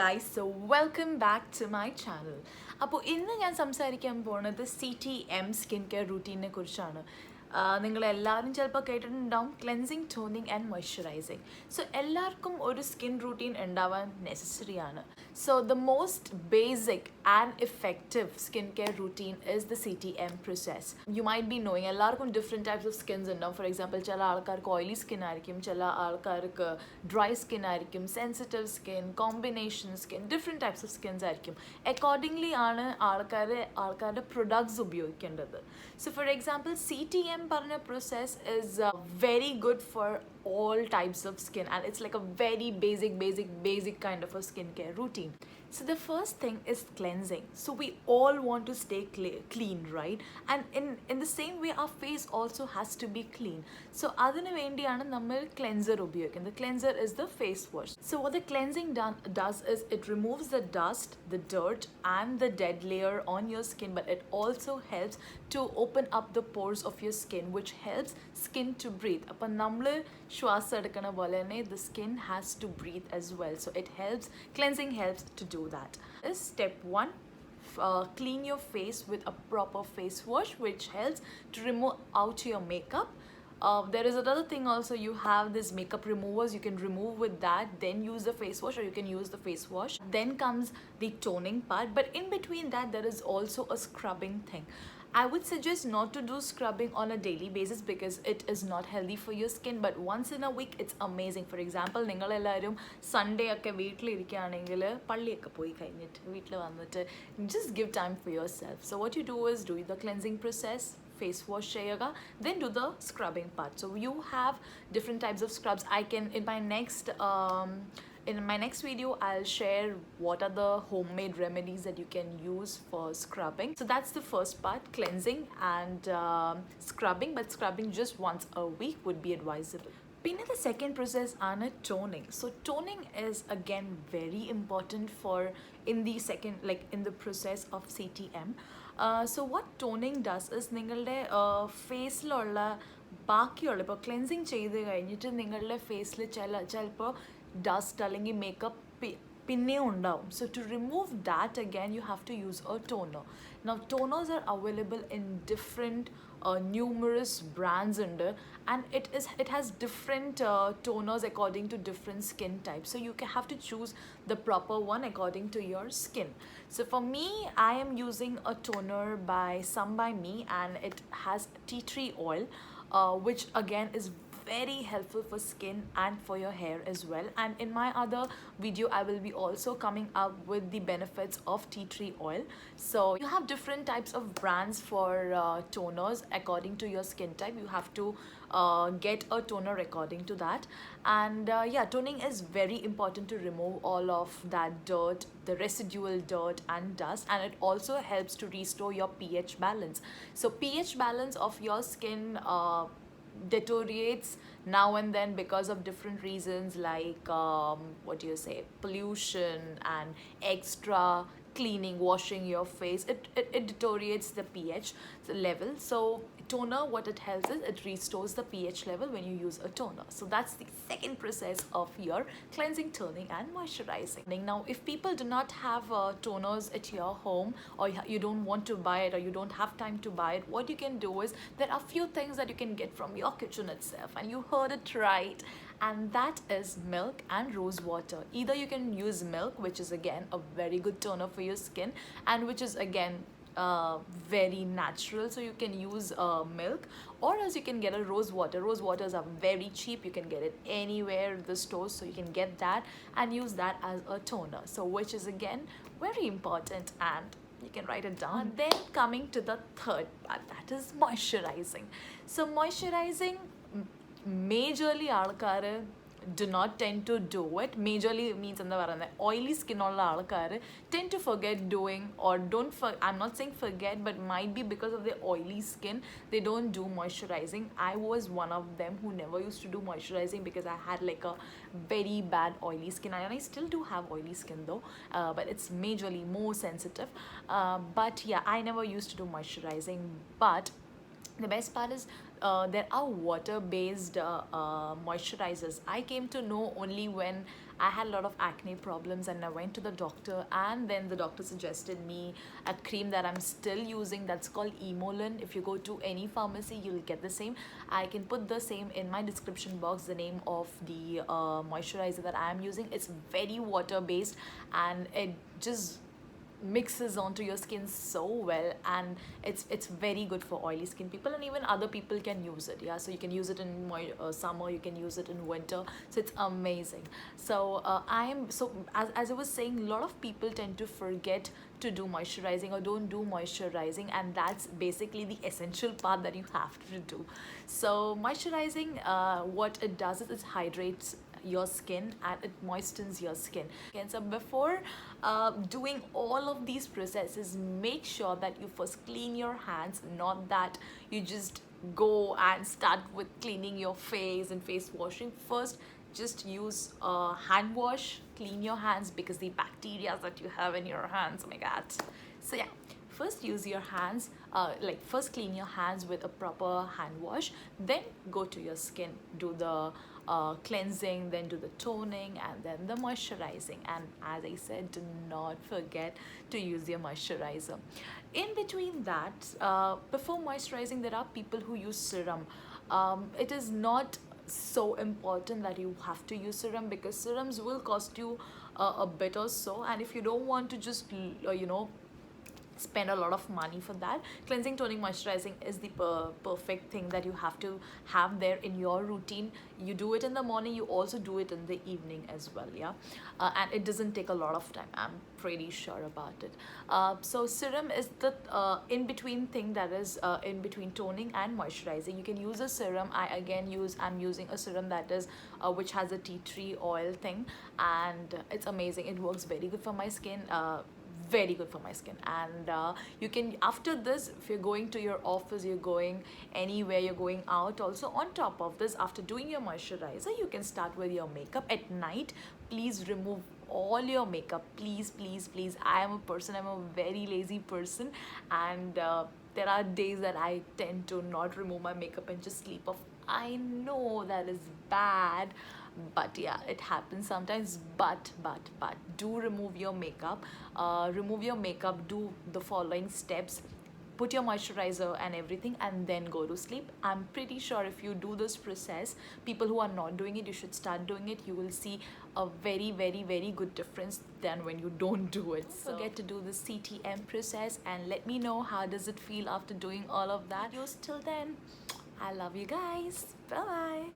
guys, so welcome back to my channel. അപ്പോൾ ഇന്ന് ഞാൻ സംസാരിക്കാൻ പോകുന്നത് CTM സ്കിൻ കെയർ റൂട്ടീനെ കുറിച്ചാണ്. നിങ്ങളെല്ലാവരും ചിലപ്പോൾ കേട്ടിട്ടുണ്ടാവും cleansing, toning and moisturising. So എല്ലാവർക്കും ഒരു സ്കിൻ റൂട്ടീൻ ഉണ്ടാവാൻ നെസസറി ആണ്. So the most basic and effective skin care routine is the CTM process. You might be knowing എല്ലാവർക്കും ഡിഫറെൻറ്റ് ടൈപ്സ് ഓഫ് സ്കിൻസ് ഉണ്ടാവും. ഫോർ എക്സാമ്പിൾ ചില ആൾക്കാർക്ക് oily skin ആയിരിക്കും, ചില ആൾക്കാർക്ക് ഡ്രൈ സ്കിൻ ആയിരിക്കും, sensitive skin, combination skin, different types of skins ആയിരിക്കും. Accordingly ആണ് ആൾക്കാരുടെ പ്രൊഡക്ട്സ് ഉപയോഗിക്കേണ്ടത്. സോ ഫോർ എക്സാമ്പിൾ CTM പറഞ്ഞ process is very good for all types of skin, and it's like a very basic kind of a skincare routine. So the first thing is cleansing. So we all want to stay clean, right? And in the same way our face also has to be clean. So adinu vendiyana nammal cleanser ubhayikkunnu. The cleanser is the face wash. So what the cleansing does is it removes the dust, the dirt and the dead layer on your skin, but it also helps to open up the pores of your skin, which helps skin to breathe. Appo nammal ശ്വാസം എടുക്കണ പോലെ തന്നെ the skin has to breathe as well. So it helps, cleansing helps to do that. This step 1, clean your face with a proper face wash, which helps to remove out your makeup. There is another thing also, you have this makeup removers, you can remove with that, then use the face wash, or you can use the face wash. Then comes the toning part, but in between that there is also a scrubbing thing. I would suggest not to do scrubbing on a daily basis because it is not healthy for your skin, but once in a week it's amazing. For example, നിങ്ങളെല്ലാവരും Sunday ഒക്കെ വീട്ടിലിരിക്കുകയാണെങ്കിൽ പള്ളിയൊക്കെ പോയി കഴിഞ്ഞിട്ട് വീട്ടിൽ വന്നിട്ട് just give time for yourself. So what you do is do the cleansing process, face wash ചെയ്യുക, then do the scrubbing part. So you have different types of scrubs. I can in my next video I'll share what are the homemade remedies that you can use for scrubbing. So that's the first part, cleansing and scrubbing, but scrubbing just once a week would be advisable. Pinna the second process ആണ് toning. So toning is again very important for in the process of CTM. So what toning does is നിങ്ങളുടെ ഫേസിലുള്ള ബാക്കിയുള്ള ഇപ്പോൾ cleansing ചെയ്ത് കഴിഞ്ഞിട്ട് നിങ്ങളുടെ ഫേസിൽ ചിലപ്പോൾ dust അല്ലെങ്കിൽ മേക്കപ്പ് പിന്നെയും ഉണ്ടാവും. So to remove that again you have to use a toner. Now toners are available in different numerous brands under, and it has different toners according to different skin types. So you have to choose the proper one according to your skin. So for me, I am using a toner by Some by Me, and it has tea tree oil, which again is very helpful for skin and for your hair as well. And in my other video I will be also coming up with the benefits of tea tree oil. So you have different types of brands for toners according to your skin type. You have to get a toner according to that. And yeah, toning is very important to remove all of that dirt, the residual dirt and dust, and it also helps to restore your pH balance. So pH balance of your skin deteriorates now and then because of different reasons like pollution and extra cleaning, washing your face. It deteriorates the pH level. So toner, what it helps is it restores the pH level when you use a toner. So that's the second process of your cleansing, toning and moisturizing. Now if people do not have toners at your home, or you don't want to buy it, or you don't have time to buy it, what you can do is there are few things that you can get from your kitchen itself, and you heard it right, and that is milk and rose water. Either you can use milk, which is again a very good toner for your skin, and which is again very natural, so you can use milk, or else you can get a rose water. Rose waters are very cheap, you can get it anywhere in the stores, so you can get that and use that as a toner, so which is again very important, and you can write it down. Then coming to the third part, that is moisturizing. So moisturizing, majorly ആൾക്കാർ do not tend to do it. Majorly means എന്താ പറയുന്നത്, oily skin ഉള്ള ആൾക്കാർ tend to forget doing, or I'm not saying forget, but might be because of their oily skin they don't do moisturizing. I was one of them who never used to do moisturizing because I had like a very bad oily skin, and I still do have oily skin though, but it's majorly more sensitive. But yeah, I never used to do moisturizing. But the best part is there are water-based moisturizers. I came to know only when I had a lot of acne problems, and I went to the doctor, and then the doctor suggested me a cream that I'm still using, that's called Emolin. If you go to any pharmacy, you'll get the same. I can put the same in my description box, the name of the moisturizer that I am using. It's very water based, and it just mixes onto your skin so well, and it's very good for oily skin people, and even other people can use it. Yeah, so you can use it in summer, you can use it in winter, so it's amazing. So as I was saying, a lot of people tend to forget to do moisturizing or don't do moisturizing, and that's basically the essential part that you have to do. So moisturizing, what it does is it hydrates your skin and it moistens your skin. And so before doing all of these processes, make sure that you first clean your hands, not that you just go and start with cleaning your face and face washing. First, just use a hand wash, clean your hands, because the bacteria that you have in your hands, oh my god. So yeah, first use your hands, first clean your hands with a proper hand wash, then go to your skin, do the cleansing, then do the toning, and then the moisturizing. And as I said, do not forget to use your moisturizer. In between that, before moisturizing, there are people who use serum. It is not so important that you have to use serum, because serums will cost you a bit or so, and if you don't want to just spend a lot of money for that, cleansing, toning, moisturizing is the perfect thing that you have to have there in your routine. You do it in the morning, you also do it in the evening as well. Yeah, and it doesn't take a lot of time, I'm pretty sure about it. So serum is the in between thing, that is in between toning and moisturizing. You can use a serum. I'm using a serum that is which has a tea tree oil thing, and it's amazing. It works very good for my skin, very good for my skin. And you can, after this, if you're going to your office, you're going anywhere, you're going out also, on top of this, after doing your moisturizer, you can start with your makeup. At night, please remove all your makeup, please, please, please. I'm a very lazy person, and there are days that I tend to not remove my makeup and just sleep off. I know that is bad, but yeah, it happens sometimes. But do remove your makeup. Do the following steps: put your moisturizer and everything, and then go to sleep. I'm pretty sure if you do this process, people who are not doing it, you should start doing it. You will see a very, very, very good difference than when you don't do it. So forget to do the CTM process, and let me know how does it feel after doing all of that. Till then, I love you guys. Bye bye.